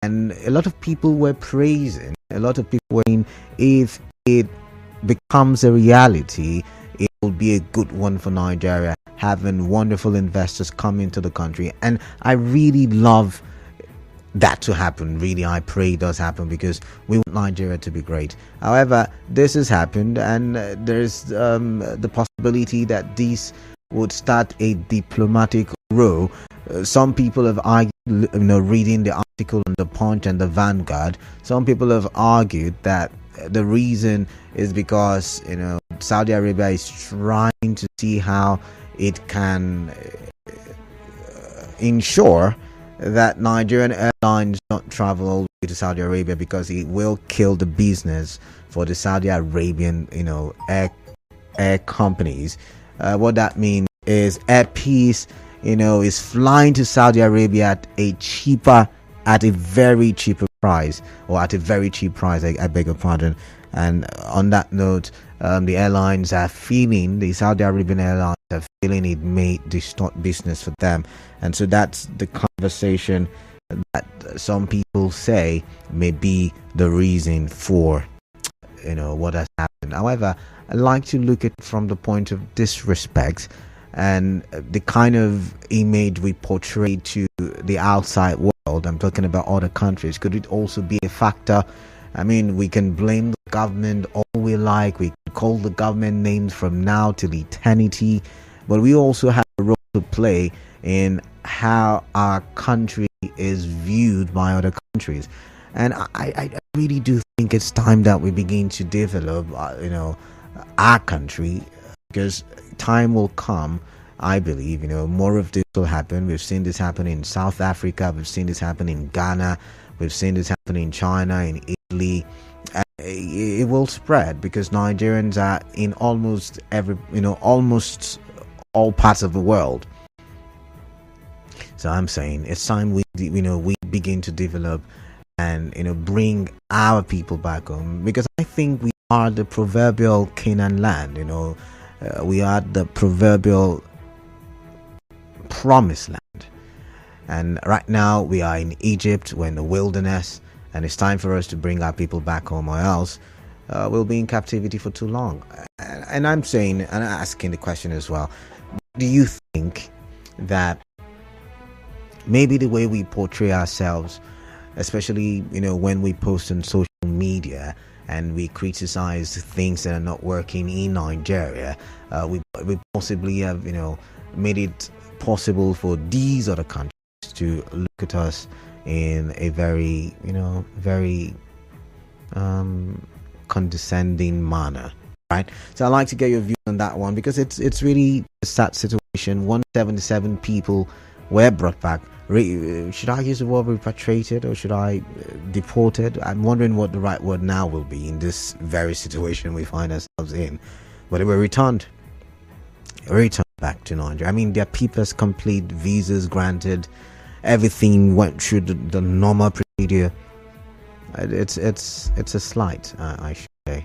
And a lot of people were praising, a lot of people were saying, if it becomes a reality, it will be a good one for Nigeria, having wonderful investors come into the country. And I really love that to happen. Really, I pray it does happen, because we want Nigeria to be great. However, this has happened, and there's the possibility that this would start a diplomatic row. Some people have argued, reading the article on the Punch and the Vanguard, some people have argued that the reason is because Saudi Arabia is trying to see how it can ensure that Nigerian airlines don't travel all the way to Saudi Arabia, because it will kill the business for the Saudi Arabian air companies. What that means is Air Peace is flying to Saudi Arabia at a very cheaper price, or at a very cheap price, I beg your pardon. And on that note, the Saudi Arabian airlines are feeling it may distort business for them. And so that's the conversation that some people say may be the reason for what has happened. However, I like to look at it from the point of disrespect and the kind of image we portray to the outside world. I'm talking about other countries. Could it also be a factor? I mean, we can blame the government all we like. We can call the government names from now till eternity. But we also have a role to play in how our country is viewed by other countries. And I really do think it's time that we begin to develop, our country, because time will come. I believe, more of this will happen. We've seen this happen in South Africa. We've seen this happen in Ghana. We've seen this happen in China, in Italy. It will spread, because Nigerians are in almost all parts of the world. So I'm saying it's time we begin to develop and bring our people back home, because I think we are the proverbial Canaan land. We are the proverbial promised land, and right now we are in Egypt, we're in the wilderness, and it's time for us to bring our people back home, or else we'll be in captivity for too long. And I'm saying, and asking the question as well, do you think that maybe the way we portray ourselves, especially when we post on social media and we criticize things that are not working in Nigeria, we possibly have made it possible for these other countries to look at us in a very condescending manner, right? So I'd like to get your view on that one, because it's really a sad situation. 177 people were brought back. Should I use the word repatriated, or should I deported? I'm wondering what the right word now will be in this very situation we find ourselves in. But they were returned back to Nigeria. I mean, their papers complete, visas granted, everything went through the normal procedure. It's a slight, I should say.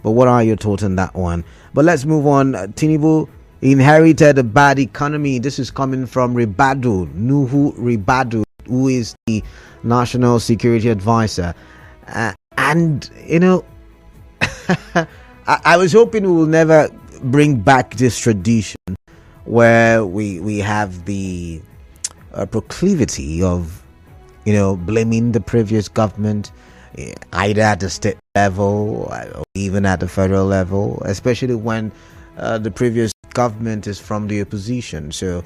But what are your thoughts on that one? But let's move on. Tinubu inherited a bad economy. This is coming from Ribadu, Ribadu, who is the National Security Advisor. And I was hoping we will never bring back this tradition where we have the proclivity of blaming the previous government, either at the state level or even at the federal level, especially when the previous government is from the opposition. So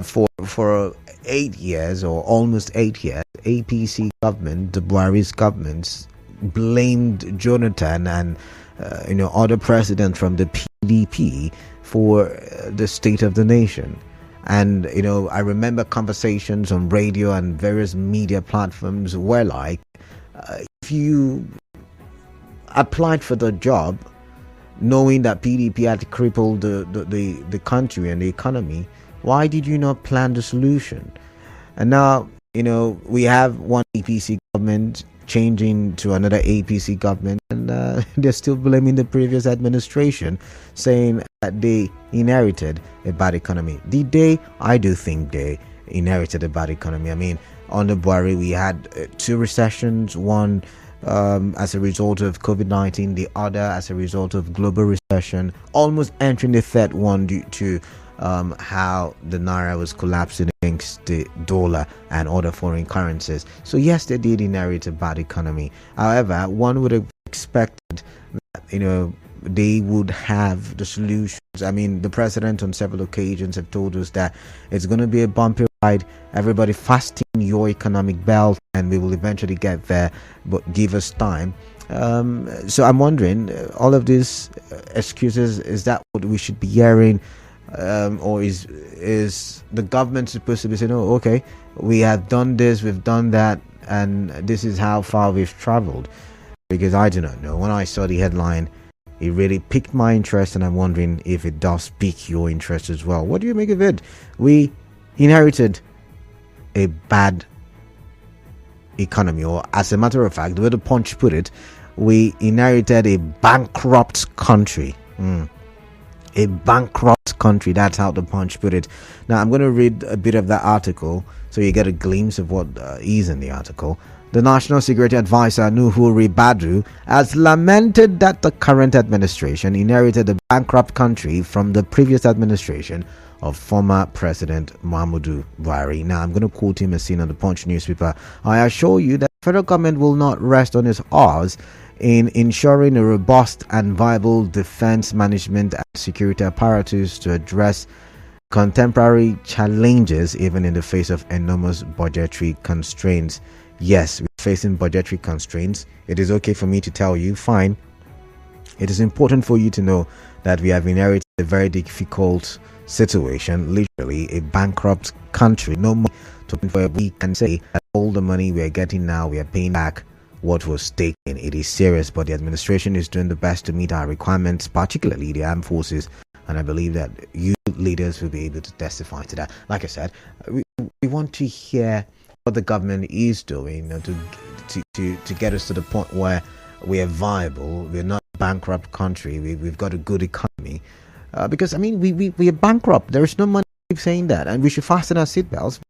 for 8 years, or almost 8 years, APC government, the Buhari's governments, blamed Jonathan and other presidents from the PDP for the state of the nation. And I remember conversations on radio and various media platforms where, like, if you applied for the job knowing that PDP had crippled the country and the economy, why did you not plan the solution? And now we have one APC government changing to another APC government, and they're still blaming the previous administration, saying that they inherited a bad economy. I do think they inherited a bad economy. I mean, under Buhari, we had two recessions, one as a result of COVID-19, the other as a result of global recession, almost entering the third one due to how the naira was collapsing against the dollar and other foreign currencies. So yes, they did inherit a bad economy. However, one would have expected that, they would have the solutions. I mean, the president on several occasions have told us that it's going to be a bumpy ride. Everybody fasten your economic belt and we will eventually get there, but give us time. So I'm wondering, all of these excuses, is that what we should be hearing? Or is the government supposed to be saying, oh, okay, we have done this, we've done that, and this is how far we've traveled? Because I do not know. When I saw the headline, it really piqued my interest, and I'm wondering if it does pique your interest as well. What do you make of it? We inherited a bad economy, or as a matter of fact, the way the Punch put it, we inherited a bankrupt country. A bankrupt country. That's how the Punch put it. Now, I'm going to read a bit of that article so you get a glimpse of what is in the article. The National Security Advisor, Ribadu, has lamented that the current administration inherited a bankrupt country from the previous administration of former President Muhammadu Buhari. Now, I'm going to quote him as seen on the Punch newspaper. I assure you that the federal government will not rest on its oars in ensuring a robust and viable defense management and security apparatus to address contemporary challenges, even in the face of enormous budgetary constraints. Yes, we're facing budgetary constraints. It is okay for me to tell you, fine. It is important for you to know that we have inherited a very difficult situation, literally a bankrupt country. No more to where we can say that all the money we are getting now, we are paying back what was taken. It is serious, but the administration is doing the best to meet our requirements, particularly the armed forces, and I believe that you leaders will be able to testify to that. Like I said, we want to hear what the government is doing, to get us to the point where we are viable. We're not a bankrupt country. We've got a good economy, because I mean we are bankrupt. There is no money. Keep saying that, and we should fasten our seatbelts.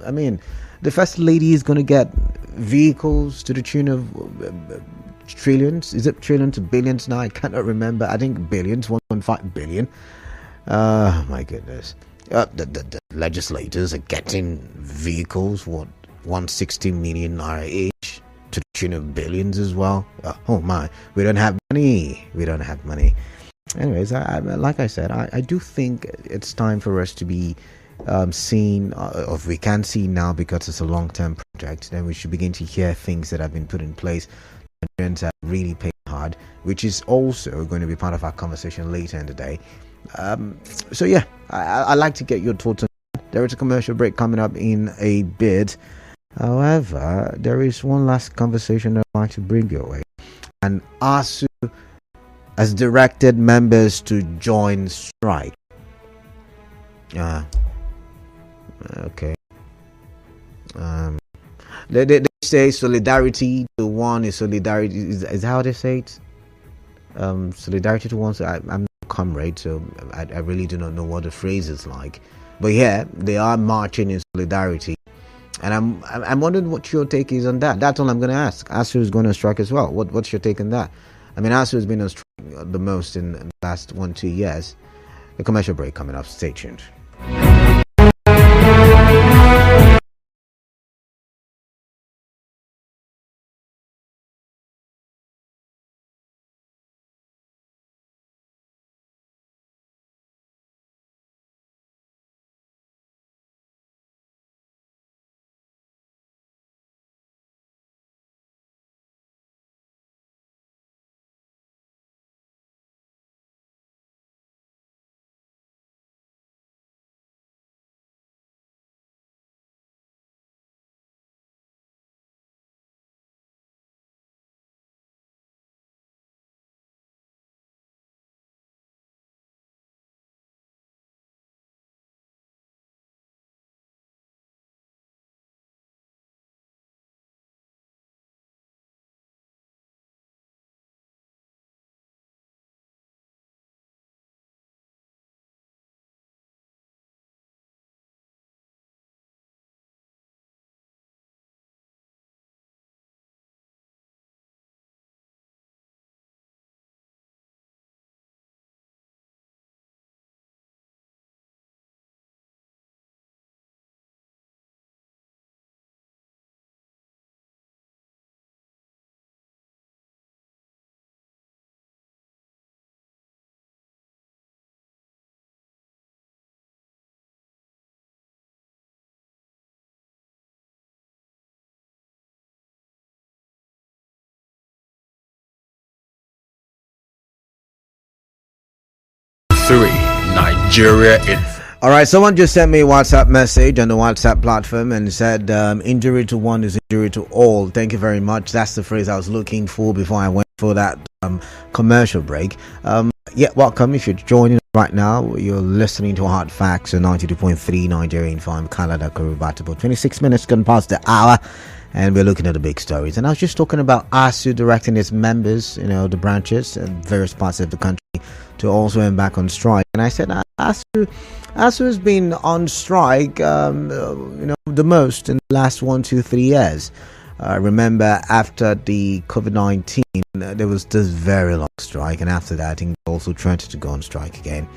I mean, the first lady is going to get vehicles to the tune of trillions. Is it trillions to billions now? I cannot remember. I think billions, 1.5 billion. My goodness. The legislators are getting vehicles, 160 million naira each, to the tune of billions as well. Oh my, we don't have money. Anyways, like I said, I do think it's time for us to be seen, or if we can see now, because it's a long-term project, then we should begin to hear things that have been put in place. Nigerians are really paying hard, which is also going to be part of our conversation later in the day. So yeah, I'd like to get your thoughts on that. There is a commercial break coming up in a bit. However, there is one last conversation I'd like to bring your way. And ASUU has directed members to join strike. Okay. They say solidarity to one is solidarity. Is how they say it? Solidarity to one. So I'm not a comrade, so I really do not know what the phrase is like. But yeah, they are marching in solidarity, and I'm wondering what your take is on that. That's all I'm going to ask. ASUU is going to strike as well. What's your take on that? I mean, ASUU has been on strike the most in the last 1-2 years. The commercial break coming up. Stay tuned. Nigeria in. All right, someone just sent me a WhatsApp message on the WhatsApp platform and said, injury to one is injury to all. Thank you very much. That's the phrase I was looking for before I went for that commercial break. Welcome. If you're joining right now, you're listening to Hard Facts on 92.3 Nigerian FM, Canada, Ribadu. About 26 minutes gone past the hour, and we're looking at the big stories. And I was just talking about ASUU directing its members, the branches and various parts of the country to also embark on strike. And I said, ASUU has been on strike, the most in the last 1, 2, 3 years. Remember, after the COVID-19, there was this very long strike, and after that, I think they also tried to go on strike again.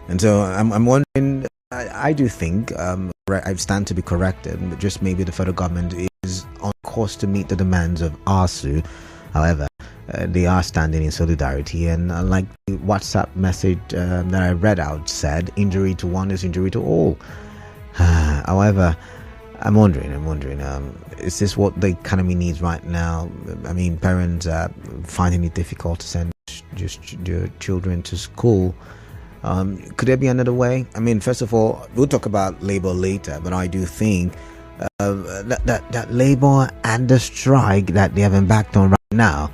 And so I'm wondering, I do think I stand to be corrected, but just maybe the federal government is on course to meet the demands of ASUU. However, they are standing in solidarity, and like the WhatsApp message that I read out said, injury to one is injury to all. However, I'm wondering, is this what the economy needs right now? I mean, parents are finding it difficult to send just their children to school. Could there be another way? I mean, first of all, we'll talk about labor later, but I do think that labor and the strike that they have embarked on right now,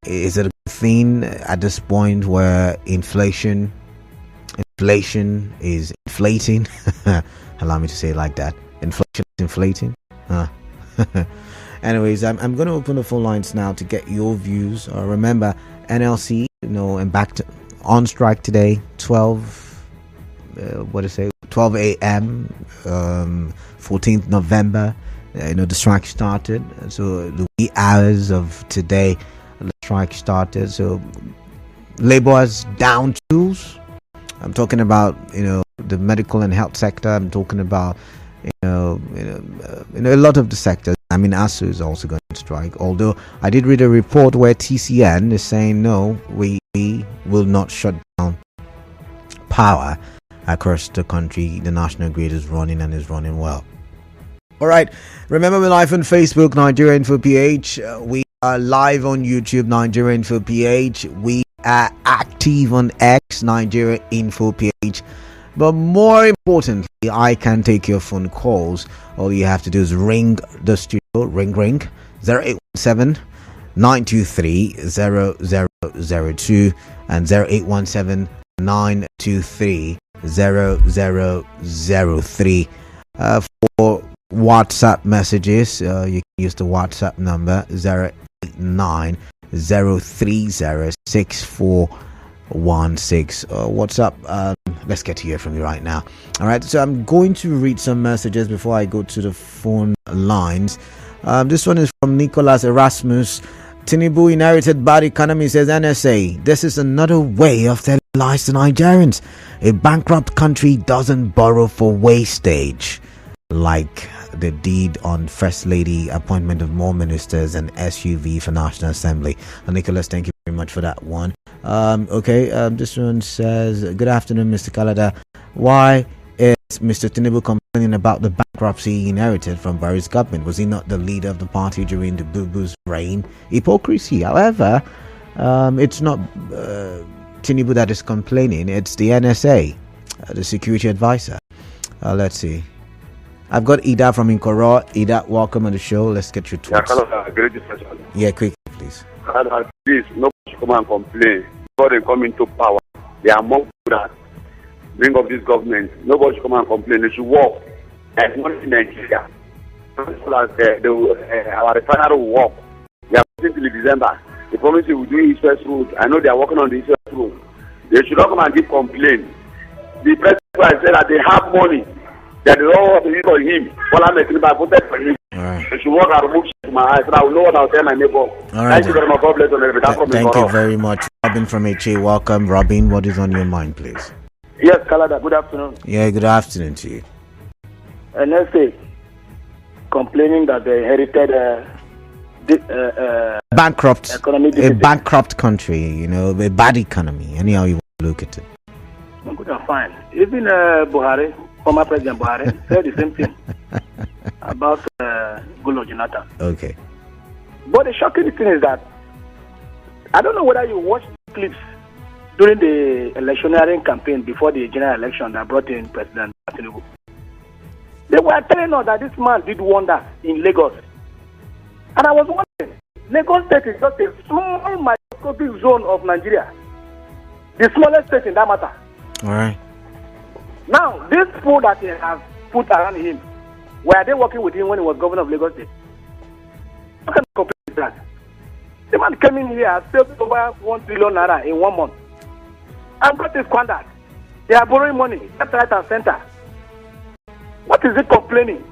is it a good thing at this point where inflation is inflating? Allow me to say it like that. Inflation is inflating. Anyways, I'm going to open the phone lines now to get your views. Remember, NLC, embarked on strike today, 12 a.m. 14th November. The strike started. So the wee hours of today, the strike started. So labor has down tools. I'm talking about the medical and health sector. I'm talking about a lot of the sectors. I mean, ASUU is also going to strike. Although I did read a report where TCN is saying no, we will not shut down power across the country. The national grid is running and is running well. All right. Remember, we're live on Facebook, Nigeria Info PH. We are live on YouTube, Nigeria Info PH. We are active on X, Nigeria Info PH. But more importantly, I can take your phone calls. All you have to do is ring the studio, ring 0817 923 0002 and 0817 923 0003. For WhatsApp messages, you can use the WhatsApp number 089 030 6416. What's up? Let's get to hear from you right now. All right, so I'm going to read some messages before I go to the phone lines. This one is from Nicholas Erasmus. Tinubu inherited bad economy, says NSA. This is another way of telling lies to Nigerians. A bankrupt country doesn't borrow for wastage, like they did on First Lady appointment of more ministers and SUV for National Assembly. Nicholas, thank you very much for that one. This one says, good afternoon, Mr. Kalada. Why is Mr. Tinubu complaining about the bankruptcy he inherited from Buhari's government? Was he not the leader of the party during the Bubu's reign? Hypocrisy. However, it's not Tinubu that is complaining, it's the NSA, the security advisor. Let's see. I've got Ida from Inkoro. Ida, welcome on the show. Let's get your thoughts. Yeah, quick, please. Please, nobody should come and complain. Before they come into power, they are more good at bring up this government. Nobody should come and complain. They should work. And not in Nigeria. Our refinery will work. They are waiting till December. They promise they will do East-West road. I know they are working on the East-West road. They should not come and give complaint. The president said that they have money. That they don't want to use for him. All I'm making about voted for him. Right. They should work and remove shit to my eyes. So I will know what I'll tell my neighbor. All right. Thank you very much. God bless you. Thank you very much. Robin from HA, welcome. Robin, what is on your mind, please? Yes, Kalada, good afternoon. Yeah, good afternoon to you. NSA complaining that they inherited bankrupt, a bankrupt country, a bad economy, anyhow you want to look at it. Good and fine. Even Buhari, former President Buhari, said the same thing about Goodluck Jonathan. Okay. But the shocking thing is that I don't know whether you watched clips during the electioneering campaign before the general election that brought in President Tinubu. They were telling us that this man did wonders in Lagos. And I was wondering, Lagos State is just a small microscopic zone of Nigeria. The smallest state in that matter. All right. Now, these people that he has put around him, were they working with him when he was governor of Lagos State? How can you compare with that? The man came in here and saved over 1 trillion naira in 1 month. And got it squandered. They are borrowing money left, right, and center. What is it complaining?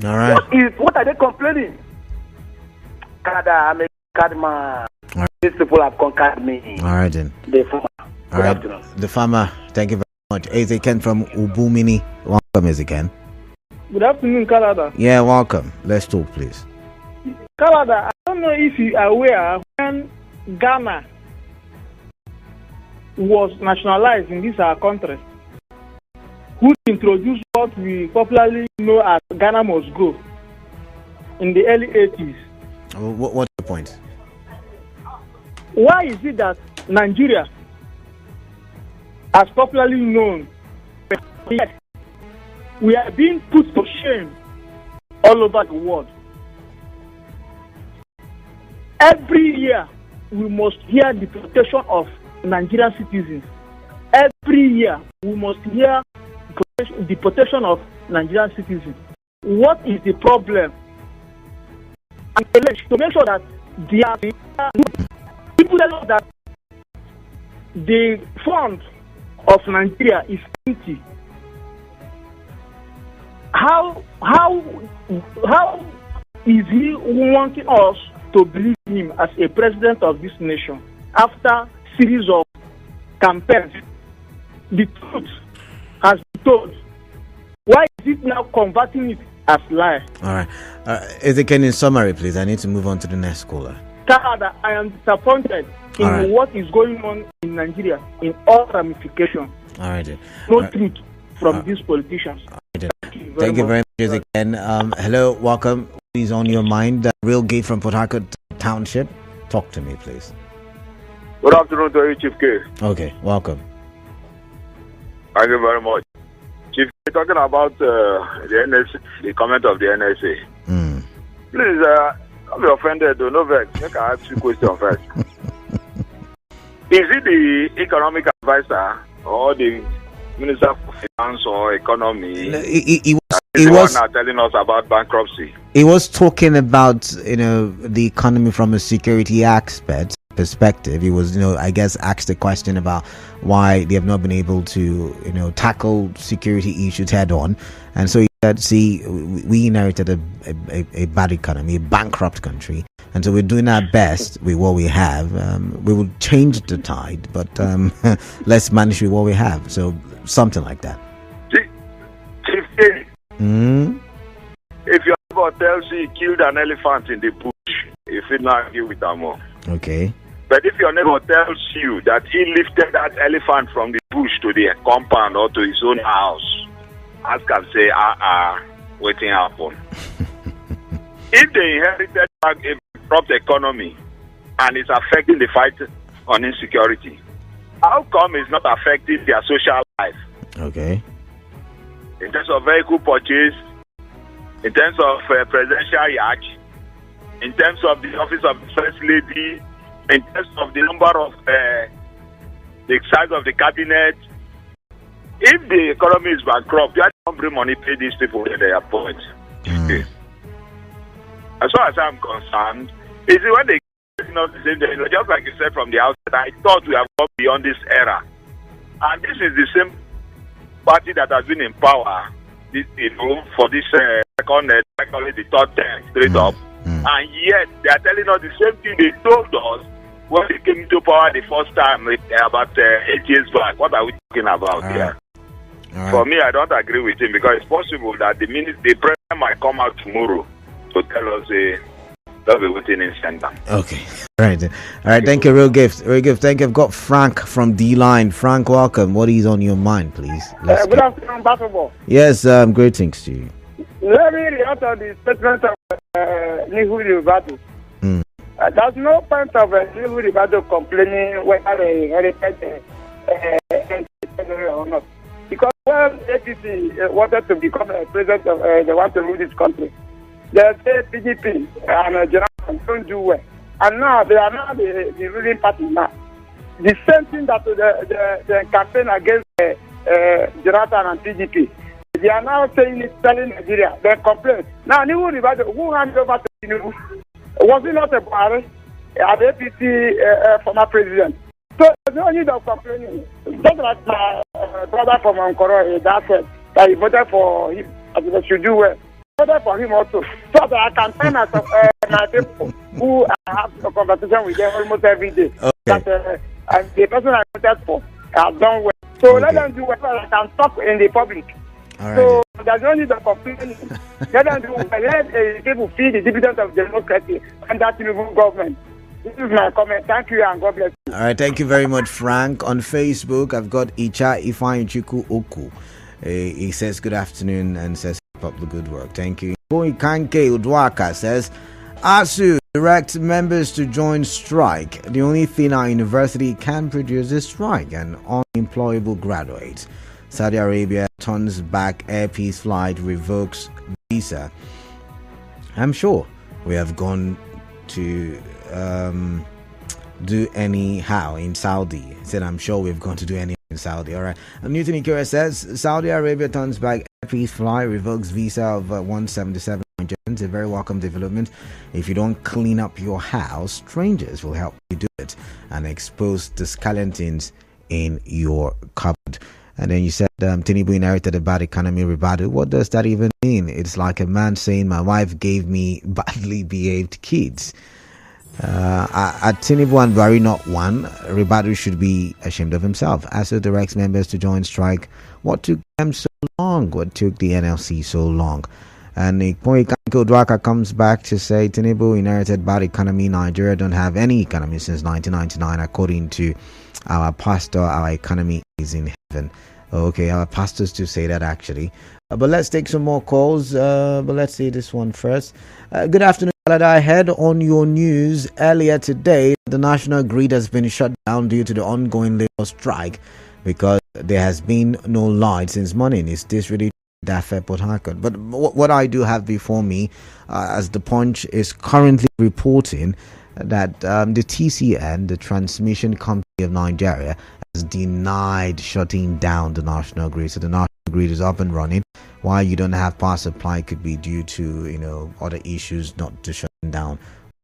All right. What are they complaining? Canada, I'm a card man. Right. These people have conquered me. All right then. The farmer. All right. The farmer. Thank you very much. Ezekiel from Ubumini. Welcome, Ezekiel. Good afternoon, Canada. Yeah, welcome. Let's talk, please. Canada, I don't know if you are aware when Ghana was nationalized in this our country, who introduced what we popularly know as Ghana must go in the early 80s. What's the point? Why is it that Nigeria, as popularly known, we are being put to shame all over the world? Every year, we must hear the protection of Nigerian citizens. Every year, we must hear the protection of Nigerian citizens. What is the problem? And to make sure that people tell us that the fund of Nigeria is empty. How is he wanting us to believe him as a president of this nation after series of campaigns? The truth has been told. Why is it now converting it as lie? All right. Ezekiel, in summary, please. I need to move on to the next caller. Canada, I am disappointed in what is going on in Nigeria in all ramifications. All right. No truth from these politicians. Thank you very much, Ezekiel. Hello, welcome. Please, on your mind, Real Gay from Port Harcourt Township. Talk to me, please. Good afternoon to you, Chief K. Okay, welcome. Thank you very much. Chief K, talking about the NSA, the comment of the NSA. Please, don't be offended, no vex. Make I ask you a question first. Is it the economic advisor or the Minister of Finance or Economy he was now telling us about bankruptcy? He was talking about, the economy from a security perspective. He was, I guess, asked a question about why they have not been able to, tackle security issues head on. And so he said, see, we inherited a bad economy, a bankrupt country. And so we're doing our best with what we have. We will change the tide, but let's manage with what we have. So something like that. Chief K, if your neighbor tells you he killed an elephant in the bush, if you not argue with them more. Okay. But if your neighbor tells you that he lifted that elephant from the bush to the compound or to his own house, ask and say, waiting happen. If they inherited a corrupt economy and it's affecting the fight on insecurity, how come it's not affecting their social life? Okay. In terms of vehicle purchase, in terms of presidential yacht, in terms of the office of the First Lady, in terms of the number of the size of the cabinet. If the economy is bankrupt, you don't bring money pay these people at their point. Okay. As far as I'm concerned, is it when they not the same thing, just like you said from the outset, I thought we have gone beyond this era. And this is the same party that has been in power for this second, I call it the third term, straight up. And yet, they are telling us the same thing they told us when they came into power the first time, about 8 years back. What are we talking about here? Right. For me, I don't agree with him because it's possible that the president might come out tomorrow to tell us they'll be waiting in center. Okay. All right. Thank you, Real Gift. Thank you. I've got Frank from D-Line. Frank, welcome. What is on your mind, please? Good afternoon, basketball. Yes, greetings to you. Let me react to the statement of Ribadu. There's no point of Ribadu complaining whether they inherited or not. Because when APC wanted to become a president, they want to rule this country. They say PDP and Jonathan don't do well. And now they are now the ruling party now. The same thing that the campaign against Jonathan and PDP. They are now saying it's telling Nigeria. They complain. Now, who handed over to Tinubu? Was it not a Buhari, an APC former president? So there's no need of complaining. Just like my brother from Ankara, that said that he voted for him, as they should do well. Voted for him also, so that I can find out my people who I have a conversation with them almost every day. Okay. That, and the person I voted for has done well. So let them do whatever I can talk in the public. All right. So there's no need of complaining. Let them do. Let people feel the dividend of democracy and that Tinubu government. This is my comment. Thank you and God bless you. All right, thank you very much, Frank. On Facebook, I've got Icha Ifeanyichukwu Oku. He says good afternoon and says keep up the good work. Thank you. Boykanke Udwaka says ASUU direct members to join strike. The only thing our university can produce is strike and unemployable graduates. Saudi Arabia turns back Air Peace flight, revokes visa. I'm sure we have gone to do anyhow in Saudi. He said, I'm sure we've gone to do anyhow in Saudi. All right. Newton Ikura says Saudi Arabia turns back Air Peace flight, revokes visa of 177 Nigerians. A very welcome development. If you don't clean up your house, strangers will help you do it and expose the skeletons in your cupboard. And then you said Tinubu inherited a bad economy, Ribadu. What does that even mean? It's like a man saying my wife gave me badly behaved kids. At Tinubu and Buhari not one, Ribadu should be ashamed of himself. ASUU directs members to join strike. What took them so long? What took the NLC so long? And Ipoikanko Dwaka comes back to say Tinubu inherited bad economy. Nigeria don't have any economy since 1999. According to our pastor, our economy is in heaven. Okay, our pastors do say that actually. But let's take some more calls. But let's see this one first. Good afternoon. I heard on your news earlier today the national grid has been shut down due to the ongoing labor strike because there has been no light since morning. Is this really Dafe Port Harcourt? But what I do have before me, as the Punch is currently reporting, that the TCN, the Transmission Company of Nigeria, has denied shutting down the national grid. So the national grid is up and running. Why you don't have power supply could be due to other issues, not to shutting down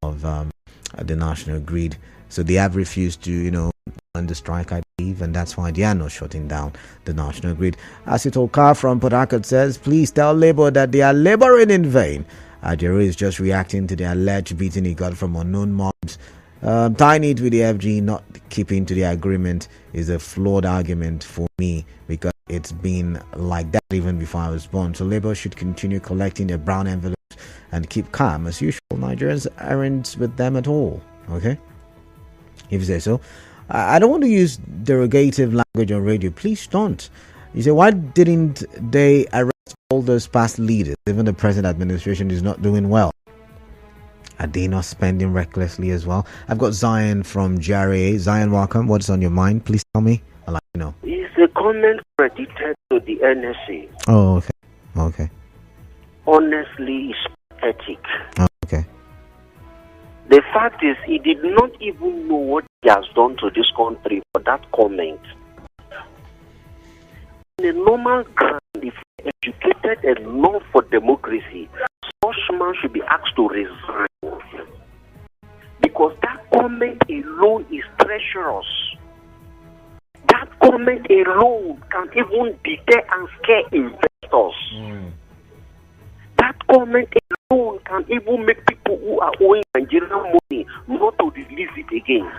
of the national grid. So they have refused to end the strike, I believe, and that's why they are not shutting down the national grid. Asitolka from Port Harcourt says, please tell Labour that they are labouring in vain. Ajero is just reacting to the alleged beating he got from unknown mobs. Tying it with the FG not keeping to the agreement is a flawed argument for me because it's been like that even before I was born. So Labour should continue collecting their brown envelopes and keep calm. As usual, Nigerians aren't with them at all. Okay? If you say so. I don't want to use derogative language on radio. Please don't. You say, why didn't they arrest all those past leaders? Even the present administration is not doing well. Are they not spending recklessly as well? I've got Zion from GRA. Zion, welcome. What's on your mind? Please tell me. I'd like to know. It's a comment credited to the NSA. Oh, okay. Okay. Honestly, it's pathetic. Oh, okay. The fact is, he did not even know what he has done to this country for that comment. In a normal ground, if educated enough for democracy, such man should be asked to resign. Because that comment alone is treacherous. That comment alone can even deter and scare investors. That comment alone can even make people who are owing Nigerian money not to release it again.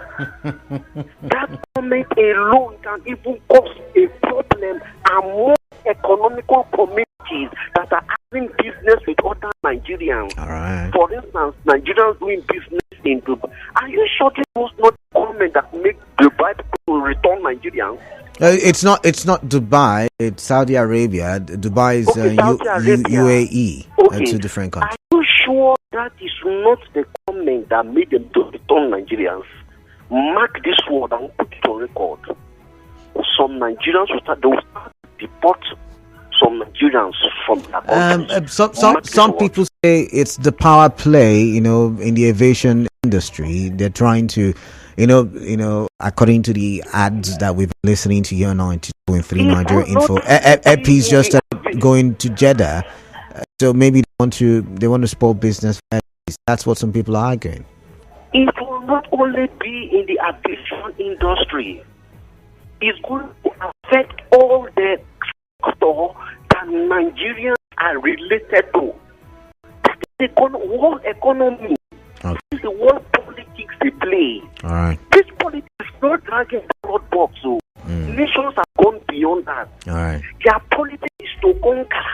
That comment alone can even cause a problem among economical communities that are having business with other Nigerians. All right. For instance, Nigerians doing business in Dubai. Are you sure it was not a comment that make Dubai people return Nigerians? It's not Dubai. It's Saudi Arabia. Dubai is Saudi Arabia. UAE. Okay. Two different countries. Are you sure that is not the comment that made them to return Nigerians, mark this word and put it on record. Some Nigerians will start to deport some Nigerians from their countries. Some people say it's the power play, in the aviation industry. They're trying to, according to the ads that we've been listening to here on 92.3 Nigeria Info, EPI's just going to Jeddah, so maybe they want to spoil business. That's what some people are arguing. It will not only be in the aviation industry. It's going to affect all the sectors that Nigerians are related to. That is the world economy. Okay. This is the world politics they play. All right. This politics is not target broad box. Nations have gone beyond that. All right. Their politics is to conquer.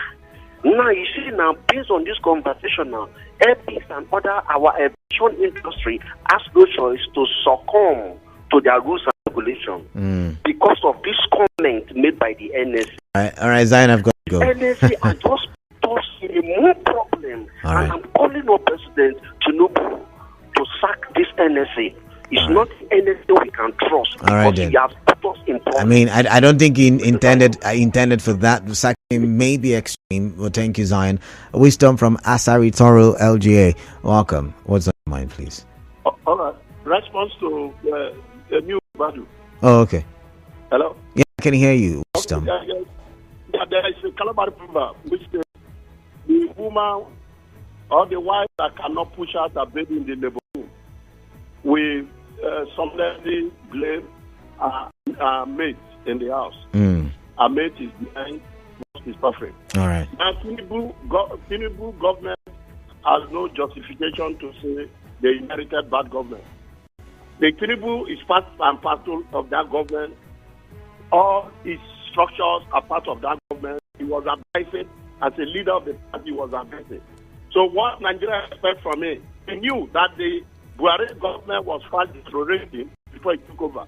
Now, you see, based on this conversation now, airports and other our aviation industry has no choice to succumb to their rules and regulations because of this comment made by the NSC. All right, Zion, I've got to go. NSC are just put in a more problem. All right. And I'm calling on President Tinubu to sack this NSC. It's not the NSC we can trust. All right, then. He has put us in problem. I mean, I don't think he intended for that. Sacking may be extreme. Well, thank you, Zion. Wisdom from Asari Toro LGA. Welcome. What's on your mind, please? All right. Response to the new Ribadu. Oh, okay. Hello? Yeah, I can hear you, Wisdom. Yeah, there is a Calabar proverb which says the woman or the wife that cannot push out her baby in the labor room will solemnly blame our mate in the house. Our mate is behind, is perfect. All right. Now, Tinubu government has no justification to say they inherited bad government. The Tinubu is part and parcel of that government. All its structures are part of that government. He was advised as a leader of the party. He was advised. So what Nigeria expects from him, he knew that the Buhari government was fast deteriorating before he took over.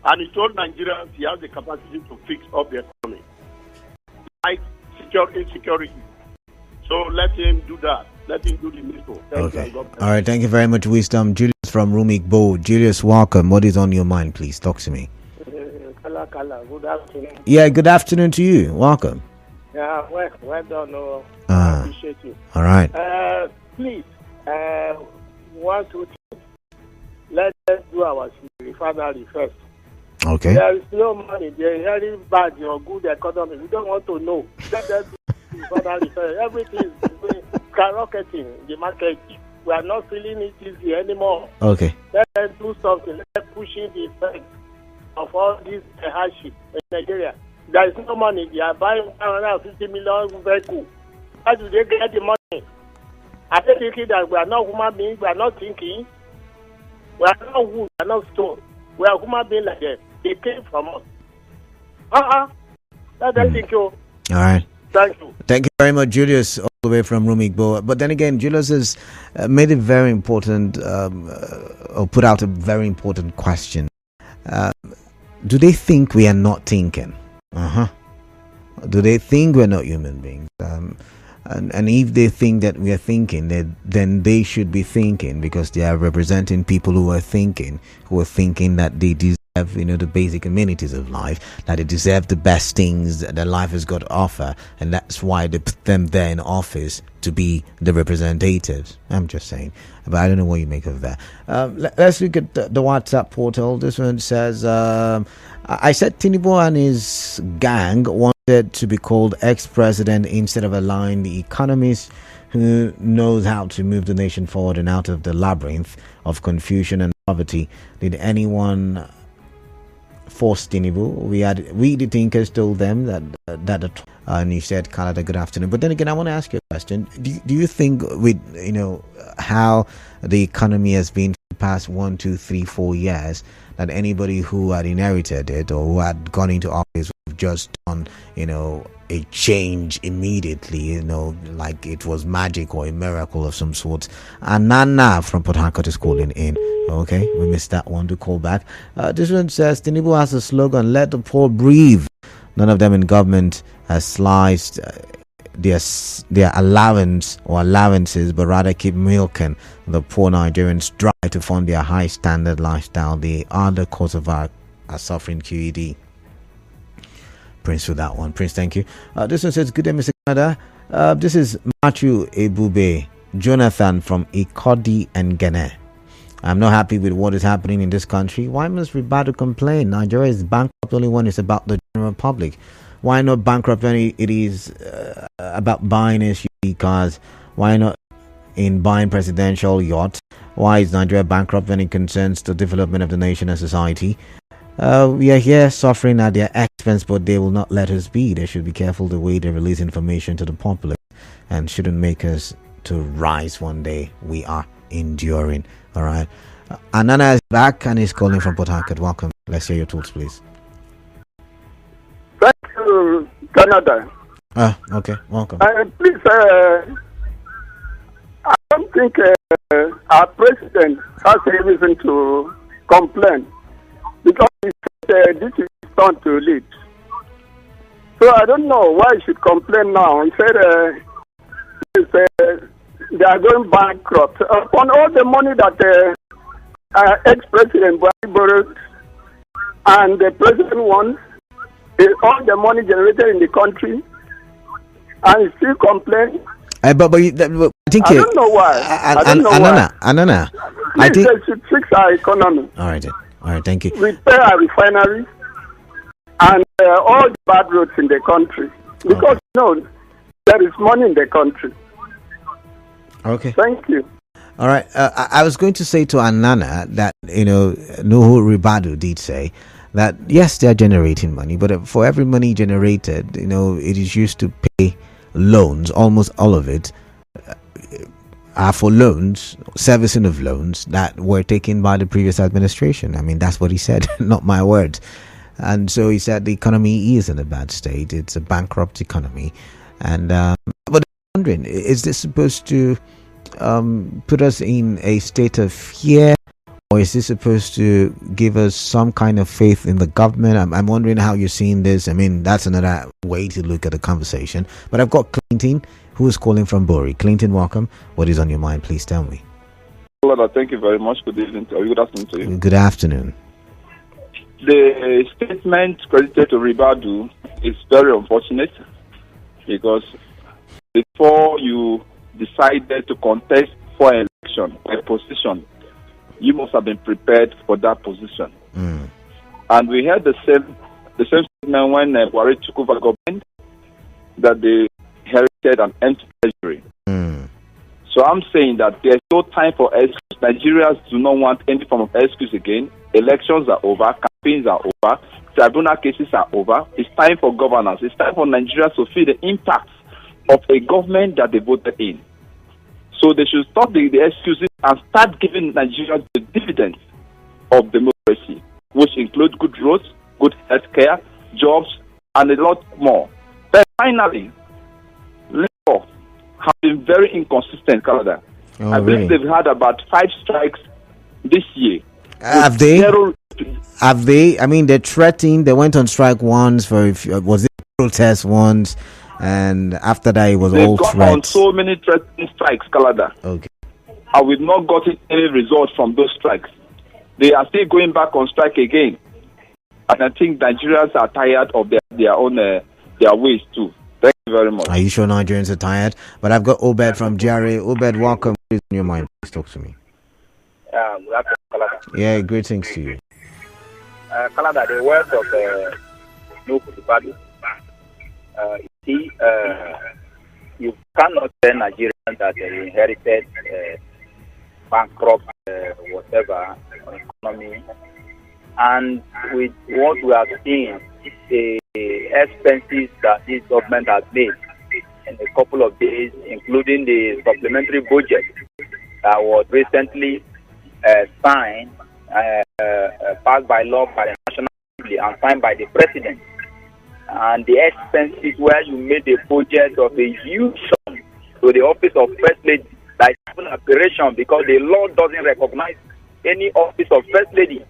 And he told Nigerians he has the capacity to fix up the economy. Like insecurity. So let him do that. Let him do the needful. Okay. All right. Thank you very much, Wisdom. Julius from Rumik Bo. Julius, welcome. What is on your mind, please? Talk to me. Kala, good afternoon. Yeah, good afternoon to you. Welcome. Yeah, well done. I appreciate you. All right. Please, 1, 2, 3. Let's do our refinery first. Okay. There is no money. There is very bad or good economy. We don't want to know. Let us do refinery first. Everything is skyrocketing in the market. We are not feeling it easy anymore. Okay. Let us do something. Let's push in the effect of all this hardship in Nigeria. There is no money. They are buying 150 million vehicles. How do they get the money? Are they thinking that we are not human beings? We are not thinking. We are not wood. We are not stone. We are human beings like that. They came from us. Let them think you. All right. Thank you. Thank you very much, Julius, all the way from Rumik. But then again, Julius has made a very important, or put out a very important question. Do they think we are not thinking? Do they think we're not human beings? And if they think that we are thinking, then they should be thinking, because they are representing people who are thinking that they deserve, the basic amenities of life, that they deserve the best things that life has got to offer, and that's why they put them there in office to be the representatives. I'm just saying, but I don't know what you make of that. Let's look at the WhatsApp portal. This one says, I said Tinubu and his gang wanted to be called ex-president instead of allowing the economist who knows how to move the nation forward and out of the labyrinth of confusion and poverty. Did anyone force Tinubu? We the thinkers told them that and he said, Canada, good afternoon. But then again, I want to ask you a question. Do you think with how the economy has been for the past 1, 2, 3, 4 years, that anybody who had inherited it or who had gone into office would have just done a change immediately, like it was magic or a miracle of some sort? And Nana from Port Harcourt is calling in. Okay, we missed that one to call back. This one says Tinubu has a slogan, let the poor breathe. None of them in government has sliced their allowance or allowances, but rather keep milking the poor Nigerians dry to fund their high standard lifestyle. They are the cause of our suffering. QED. Prince with that one. Prince, thank you. This one says, good day, Mr. Canada. This is Matthew Ebube Jonathan from Ikodi and Ghana. I'm not happy with what is happening in this country. Why must Ribadu complain? Nigeria is bankrupt only when it's about the general public. Why not bankrupt when it is about buying SUV cars? Why not in buying presidential yachts? Why is Nigeria bankrupt when it concerns the development of the nation and society? We are here suffering at their expense, but they will not let us be. They should be careful the way they release information to the public and shouldn't make us to rise one day. We are enduring. All right. Anana is back and is calling from Port Harcourt. Welcome. Let's hear your thoughts, please. Thank you, Canada. Okay. Welcome. Please, I don't think our president has a reason to complain because he said this is turn to lead. So I don't know why he should complain now. He said they are going bankrupt. Upon all the money that ex-president Buhari borrowed and the president wants, all the money generated in the country, and he still complains. But I think I don't know why. Anana, I think they should fix our economy. All right, thank you. Repair our refineries and all the bad roads in the country, because there is money in the country. Okay. Thank you. All right. I was going to say to Anana that Nuhu Ribadu did say that yes, they are generating money, but for every money generated, it is used to pay loans. Almost all of it are for loans, servicing of loans that were taken by the previous administration. I mean, that's what he said, not my words. And so he said the economy is in a bad state. It's a bankrupt economy. And but I'm wondering, is this supposed to put us in a state of fear, or is this supposed to give us some kind of faith in the government? I'm wondering how you're seeing this. I mean, that's another way to look at the conversation. But I've got Clinton, who is calling from Bori. Clinton, welcome. What is on your mind? Please tell me. Thank you very much. Good evening. Good afternoon to you. Good afternoon. The statement credited to Ribadu is very unfortunate because before you decided to contest for an election or a position, you must have been prepared for that position. And we had the same statement when Buhari took over government, that they inherited an empty treasury. So I'm saying that there's no time for excuse. Nigerians do not want any form of excuse again. Elections are over, campaigns are over, tribunal cases are over. It's time for governance. It's time for Nigerians to feel the impact of a government that they voted in. So they should stop the excuses and start giving Nigerians the dividends of democracy, which include good roads, good health care, jobs, and a lot more. Then finally, Labour have been very inconsistent, Canada. I believe they've had about 5 strikes this year. Have they? I mean, they're threatening. They went on strike once was it protest once? And after that, it was all threats. They've gone on so many threatening strikes, Canada. Okay. And we've not gotten any results from those strikes. They are still going back on strike again. And I think Nigerians are tired of their own their ways too. Thank you very much. Are you sure Nigerians are tired? But I've got Obed from Jerry. Obed, welcome. What is in your mind? Please talk to me. Yeah, greetings to you. Canada, the words of Ribadu. You cannot tell Nigerians that they inherited bankrupt whatever economy, and with what we are seeing, the expenses that this government has made in a couple of days, including the supplementary budget that was recently signed, passed by law by the National Assembly and signed by the President. And the expenses where you made a budget of a huge sum to the office of First Lady, like an operation, because the law doesn't recognize any office of First Lady.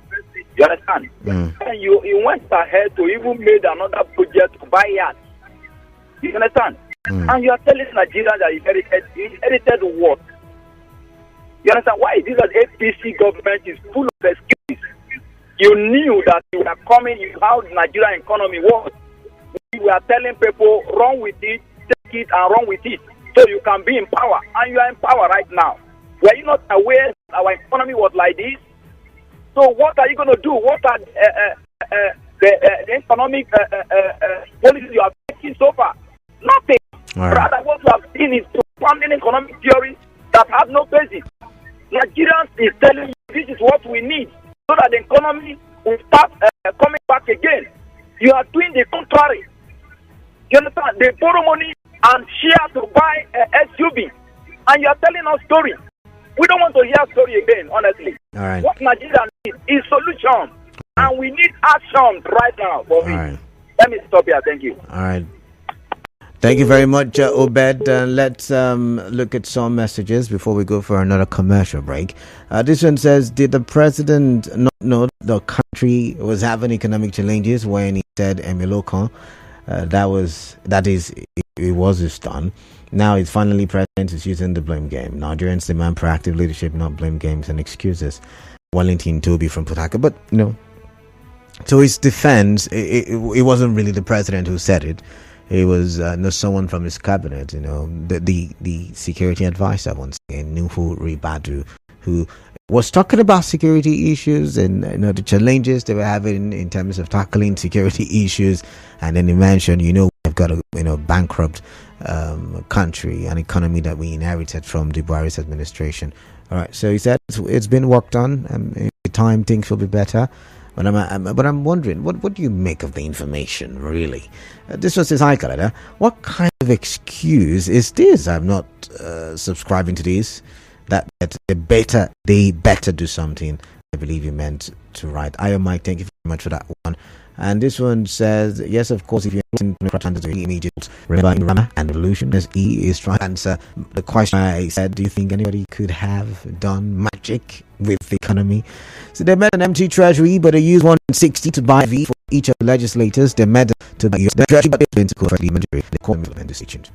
You understand? And you went ahead to even made another budget to buy yachts. You understand? And you are telling Nigerians that he inherited what? You understand? Why this APC government is full of excuses? You knew that you were coming, how the Nigerian economy was. We are telling people, run with it, take it and run with it, so you can be in power. And you are in power right now. Were you not aware that our economy was like this? So what are you going to do? What are the economic policies you have taken so far? Nothing. Right. Rather, what you have seen is founding economic theory that have no basis. Nigerians is telling you this is what we need so that the economy will start coming back again. You are doing the contrary. You understand? They borrow money and share to buy SUV, and you are telling us story. We don't want to hear story again, honestly. All right. What Nigeria needs is solution, and we need action right now. For me. Right. Let me stop here. Thank you. All right. Thank you very much, Obed. Let's look at some messages before we go for another commercial break. This one says, did the president not know the country was having economic challenges when he said Emilokan? It was his turn. Now it's finally president is using the blame game. Nigerians demand proactive leadership, not blame games and excuses. Wellington Toby from Port Harcourt. But, to his defense, it wasn't really the president who said it. It was someone from his cabinet, the security advisor once again, Ribadu, who was talking about security issues and the challenges they were having in terms of tackling security issues. And then he mentioned, we've got a bankrupt country, an economy that we inherited from the Buhari's administration. All right, so he said it's been worked on, and in time things will be better. But I'm wondering, what do you make of the information, really? This was his high color. What kind of excuse is this? I'm not subscribing to this. That they better do something. I believe you meant to write. Mike, thank you very much for that one. And this one says, yes, of course, if you're in the immediate remember and revolution, as E is trying to answer the question I said, do you think anybody could have done magic with the economy? So they met an empty treasury, but they used 160 to buy V for each of the legislators. They met to buy the treasury, but they didn't go for the military. They called them decisions.